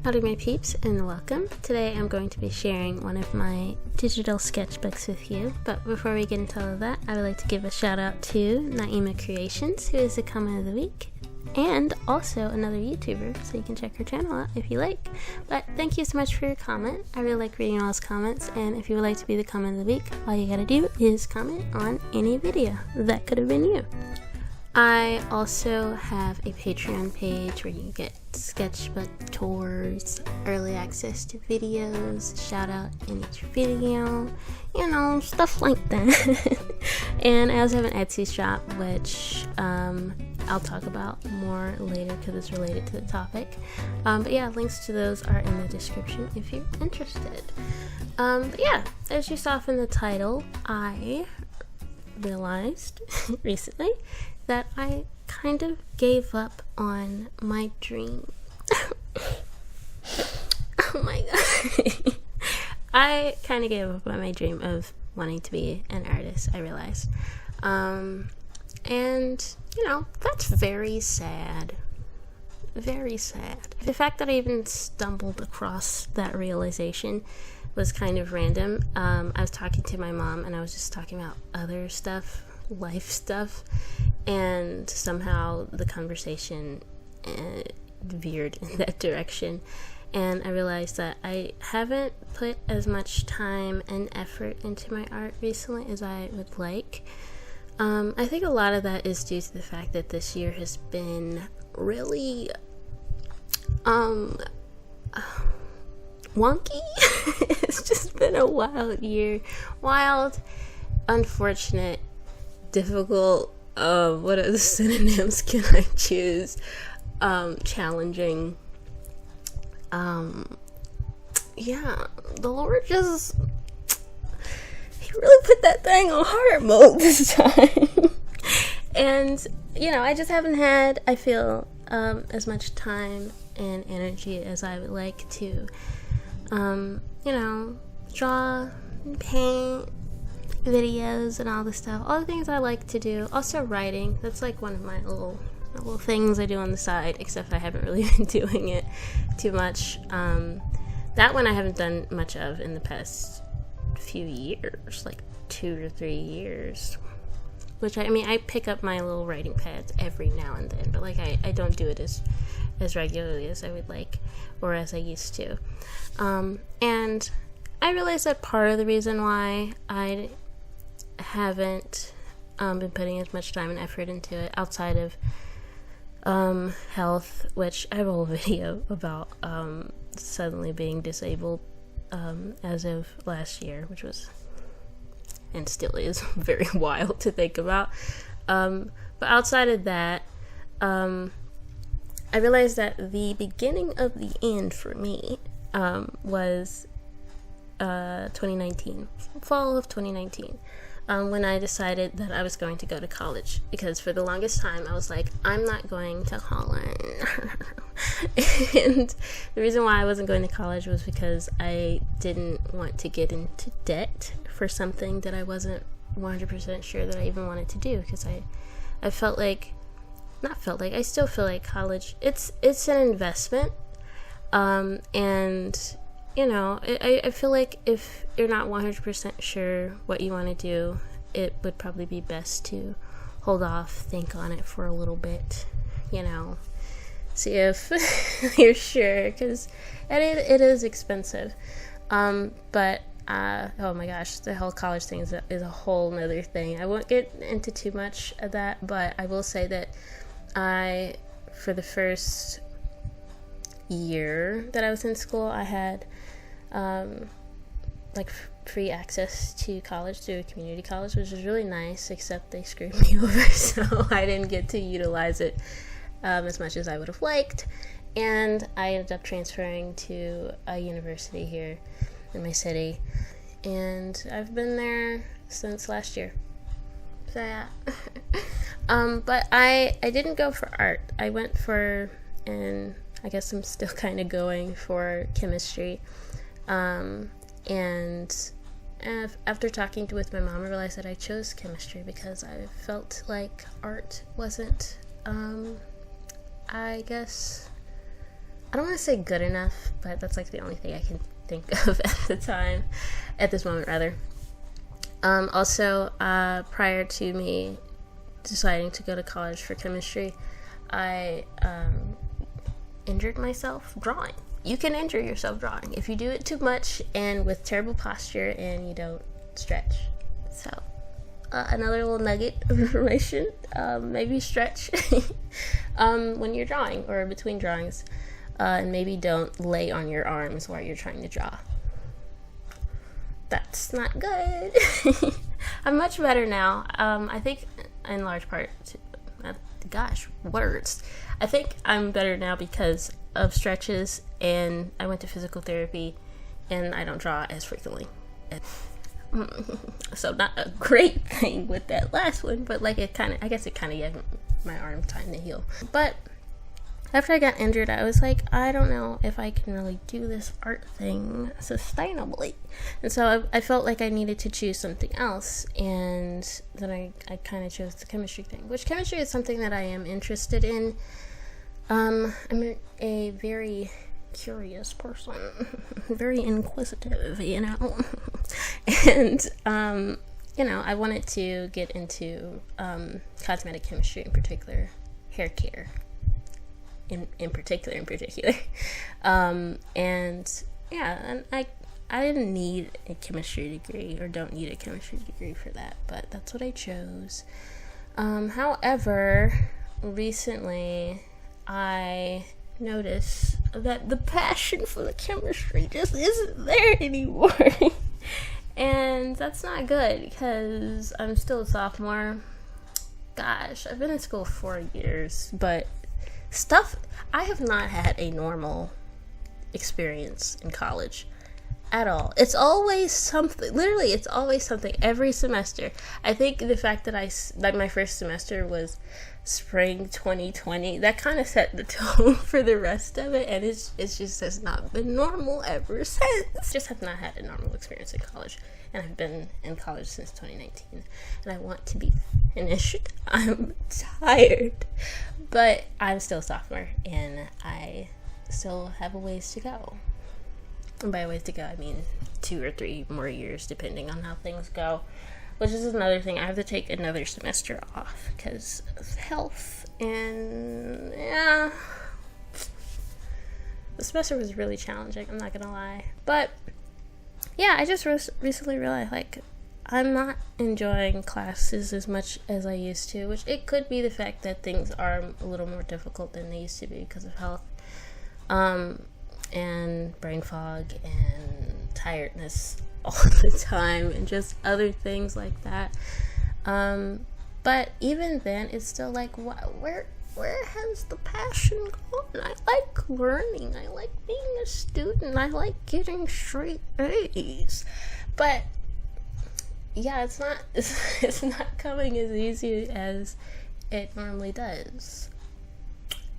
Howdy my peeps and welcome. Today I'm going to be sharing one of my digital sketchbooks with you, but before we get into all of that, I would like to give a shout out to Naima Creations, who is the comment of the week, and also another YouTuber, so you can check her channel out if you like. But thank you so much for your comment. I really like reading all those comments, and if you would like to be the comment of the week, all you gotta do is comment on any video. That could have been you. I also have a Patreon page where you get sketchbook tours, early access to videos, shout out in each video, you know, stuff like that. And I also have an Etsy shop, which I'll talk about more later because it's related to the topic. But yeah, links to those are in the description if you're interested. But yeah, as you saw from the title, I realized recently that I kind of gave up on my dream. Oh my god. I kind of gave up on my dream of wanting to be an artist, I realized. And, you know, that's very sad. Very sad. The fact that I even stumbled across that realization was kind of random. I was talking to my mom and I was just talking about other stuff, life stuff, and somehow the conversation veered in that direction, and I realized that I haven't put as much time and effort into my art recently as I would like. I think a lot of that is due to the fact that this year has been really wonky. It's just been a wild year. Wild, unfortunate, difficult, what other synonyms can I choose? Challenging. Yeah, the Lord just, he really put that thing on hard mode this time. And, you know, I just haven't had, I feel, as much time and energy as I would like to, you know, draw, paint, videos and all this stuff, all the things I like to do. Also writing, that's like one of my little things I do on the side, except I haven't really been doing it too much. That one I haven't done much of in the past few years, like 2 or 3 years, which I mean I pick up my little writing pads every now and then, but like I don't do it as regularly as I would like, or as I used to. And I realized that part of the reason why I haven't been putting as much time and effort into it, outside of health, which I have a whole video about suddenly being disabled as of last year, which was, and still is, very wild to think about. But outside of that, I realized that the beginning of the end for me was 2019, fall of 2019, when I decided that I was going to go to college, because for the longest time I was like, I'm not going to college. And the reason why I wasn't going to college was because I didn't want to get into debt for something that I wasn't 100% sure that I even wanted to do, because I felt like, I still feel like college, it's an investment, and you know, I feel like if you're not 100% sure what you want to do, it would probably be best to hold off, think on it for a little bit, you know, see if you're sure, because it is expensive. But oh my gosh, the whole college thing is a whole nother thing. I won't get into too much of that, but I will say that for the first year that I was in school, I had like free access to college through a community college, which was really nice, except they screwed me over, so I didn't get to utilize it as much as I would have liked, and I ended up transferring to a university here in my city, and I've been there since last year. So yeah. But I didn't go for art. I went for, and I guess I'm still kind of going for, chemistry. And after talking with my mom, I realized that I chose chemistry because I felt like art wasn't, I guess, I don't want to say good enough, but that's like the only thing I can think of at this moment rather. Also, prior to me deciding to go to college for chemistry, I injured myself drawing. You can injure yourself drawing if you do it too much and with terrible posture and you don't stretch. So, another little nugget of information, maybe stretch when you're drawing or between drawings, and maybe don't lay on your arms while you're trying to draw. That's not good. I'm much better now. I think in large part, words. I think I'm better now because of stretches, and I went to physical therapy, and I don't draw as frequently. So not a great thing with that last one, but like I guess it kind of gave my arm time to heal. But after I got injured, I was like, I don't know if I can really do this art thing sustainably. And so I felt like I needed to choose something else. And then I kind of chose the chemistry thing, which chemistry is something that I am interested in. I'm a very curious person, very inquisitive, you know. And, I wanted to get into cosmetic chemistry, in particular, hair care. In particular. And I didn't need a chemistry degree, or don't need a chemistry degree for that, but that's what I chose. However, recently I noticed that the passion for the chemistry just isn't there anymore. And that's not good, because I'm still a sophomore. Gosh, I've been in school 4 years, but I have not had a normal experience in college at all. It's always something. Literally, it's always something every semester. I think the fact that my first semester was spring 2020, that kind of set the tone for the rest of it, and it just has not been normal ever since. Just have not had a normal experience in college, and I've been in college since 2019, and I want to be finished. I'm tired. But I'm still a sophomore, and I still have a ways to go. And by ways to go, I mean 2 or 3 more years, depending on how things go. Which is another thing. I have to take another semester off because of health. And, yeah. The semester was really challenging, I'm not gonna lie. But, yeah, I just recently realized, like, I'm not enjoying classes as much as I used to, which it could be the fact that things are a little more difficult than they used to be because of health, and brain fog and tiredness all the time and just other things like that. But even then, it's still like, where has the passion gone? I like learning. I like being a student. I like getting straight A's. But yeah, it's not coming as easy as it normally does.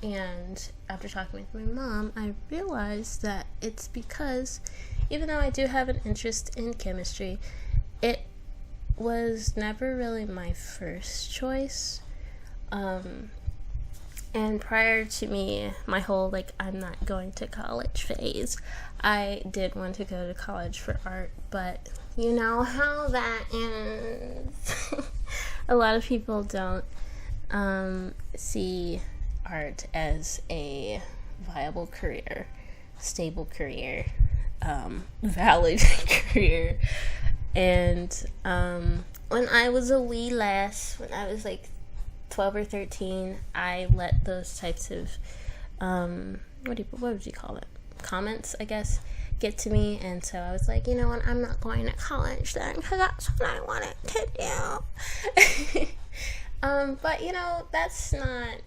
And after talking with my mom, I realized that it's because even though I do have an interest in chemistry, it was never really my first choice. And prior to me, my whole, like, I'm not going to college phase, I did want to go to college for art, but you know how that ends. A lot of people don't see art as a viable career, stable career, valid career. And when I was a wee lass, when I was like 12 or 13, I let those types of what would you call it, comments, I guess, get to me. And so I was like, you know what, I'm not going to college then, because that's what I wanted to do. But you know, that's not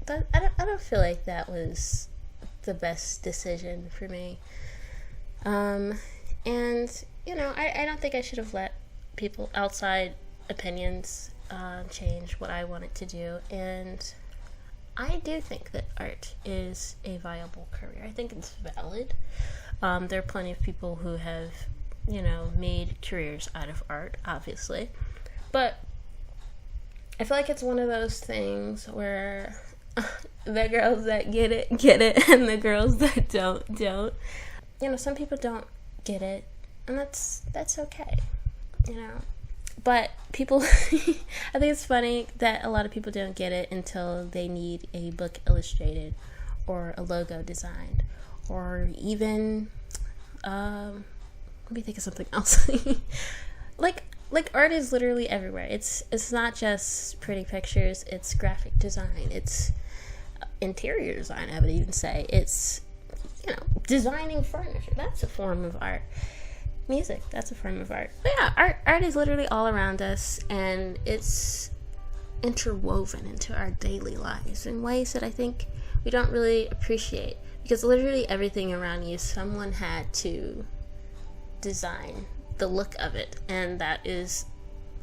that, I don't feel like that was the best decision for me. And you know, I don't think I should have let people outside opinions change what I wanted to do. And I do think that art is a viable career. I think it's valid. There are plenty of people who have, you know, made careers out of art, obviously. But I feel like it's one of those things where The girls that get it, and the girls that don't. You know, some people don't get it, and that's okay, you know. But people, I think it's funny that a lot of people don't get it until they need a book illustrated, or a logo designed, or even, let me think of something else. Like art is literally everywhere. It's not just pretty pictures. It's graphic design. It's interior design, I would even say. It's, you know, designing furniture. That's a form of art. Music, that's a form of art. But yeah, art is literally all around us, and it's interwoven into our daily lives in ways that I think we don't really appreciate, because literally everything around you, someone had to design the look of it, and that is,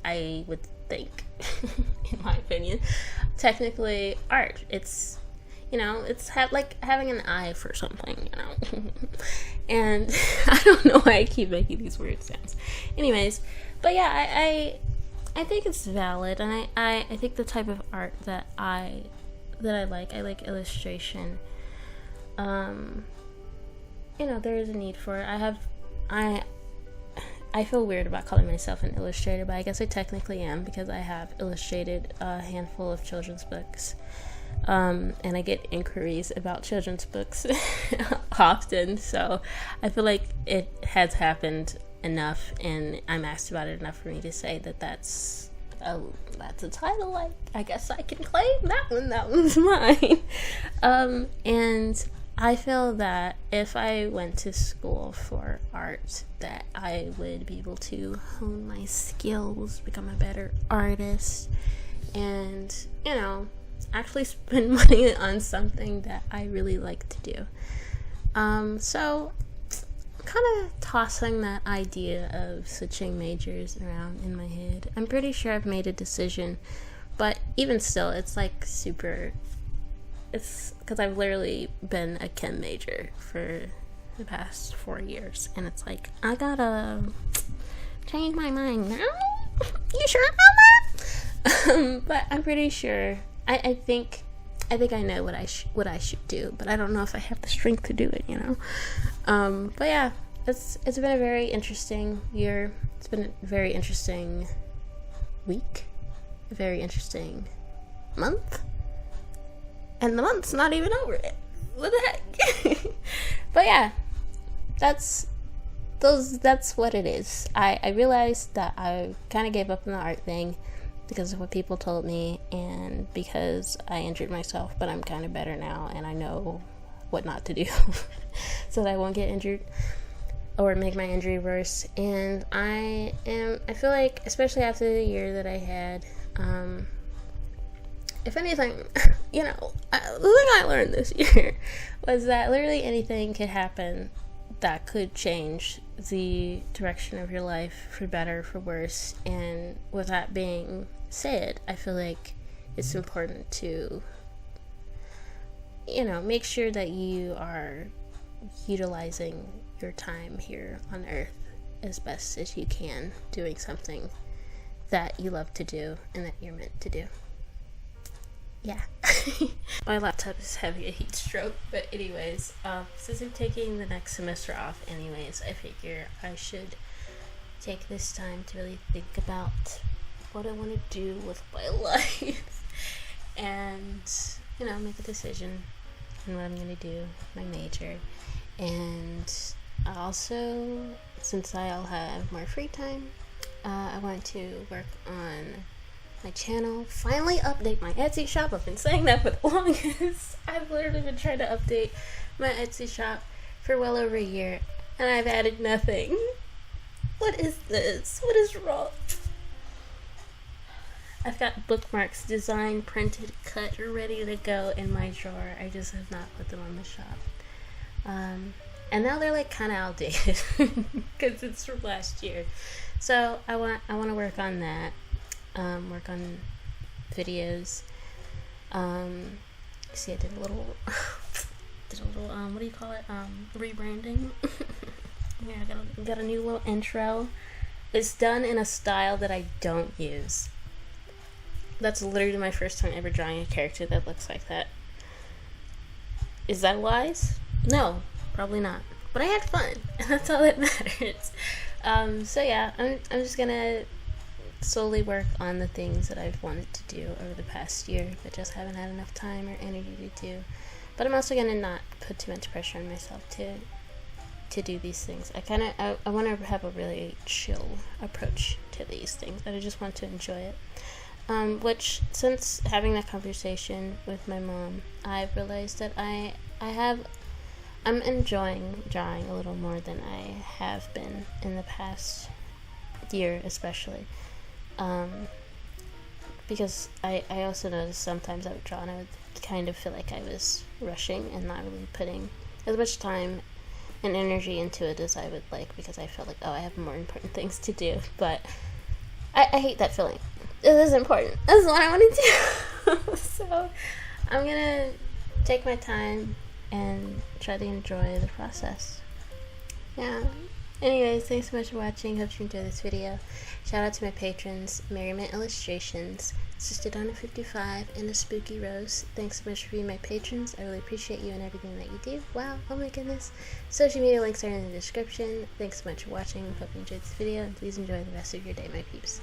I would think, in my opinion, technically art. It's, you know, it's like having an eye for something, you know. And I don't know why I keep making these weird sounds. Anyways, but yeah, I think it's valid, and I think the type of art that I like illustration. You know, there is a need for it. I feel weird about calling myself an illustrator, but I guess I technically am, because I have illustrated a handful of children's books. And I get inquiries about children's books often, so I feel like it has happened enough, and I'm asked about it enough for me to say that that's a title I guess I can claim. That one's mine. And I feel that if I went to school for art, that I would be able to hone my skills, become a better artist, and, you know, actually spend money on something that I really like to do. So kind of tossing that idea of switching majors around in my head. I'm pretty sure I've made a decision, but even still, it's like it's because I've literally been a chem major for the past 4 years, and it's like, I gotta change my mind now. You sure about that? But I'm pretty sure. I think I know what I should do, but I don't know if I have the strength to do it, you know. But yeah, it's been a very interesting year. It's been a very interesting week, a very interesting month, and the month's not even over yet. What the heck? But yeah, that's what it is. I realized that I kind of gave up on the art thing because of what people told me, and because I injured myself, but I'm kind of better now, and I know what not to do so that I won't get injured or make my injury worse. And I feel like, especially after the year that I had, if anything, you know, the thing I learned this year was that literally anything could happen that could change the direction of your life for better, for worse. And with that being said, I feel like it's important to, you know, make sure that you are utilizing your time here on Earth as best as you can, doing something that you love to do and that you're meant to do. Yeah. My laptop is having a heat stroke, but anyways, since I'm taking the next semester off anyways, I figure I should take this time to really think about what I want to do with my life and, you know, make a decision on what I'm going to do with my major. And also, since I'll have more free time, I want to work on my channel, finally update my Etsy shop. I've been saying that for the longest. I've literally been trying to update my Etsy shop for well over a year, and I've added nothing. What is this? What is wrong? I've got bookmarks designed, printed, cut, ready to go in my drawer. I just have not put them on the shop. And now they're like kind of outdated because it's from last year. So I want to work on that. Work on videos. See, I did a little what do you call it? Rebranding. Yeah, I got a new little intro. It's done in a style that I don't use. That's literally my first time ever drawing a character that looks like that. Is that wise? No, probably not. But I had fun, and that's all that matters. So yeah, I'm just gonna slowly work on the things that I've wanted to do over the past year, but just haven't had enough time or energy to do. But I'm also gonna not put too much pressure on myself to do these things. I want to have a really chill approach to these things. I just want to enjoy it. Which, since having that conversation with my mom, I've realized that I'm enjoying drawing a little more than I have been in the past year, especially. Because I also noticed sometimes I would draw and I would kind of feel like I was rushing and not really putting as much time and energy into it as I would like, because I felt like, oh, I have more important things to do. But I hate that feeling. This is important. This is what I want to do. So I'm gonna take my time and try to enjoy the process. Yeah. Anyways, thanks so much for watching. Hope you enjoyed this video. Shout out to my patrons, Merriment Illustrations, Sister Donna 55, and a Spooky Rose. Thanks so much for being my patrons. I really appreciate you and everything that you do. Wow, oh my goodness. Social media links are in the description. Thanks so much for watching. Hope you enjoyed this video, and please enjoy the rest of your day, my peeps.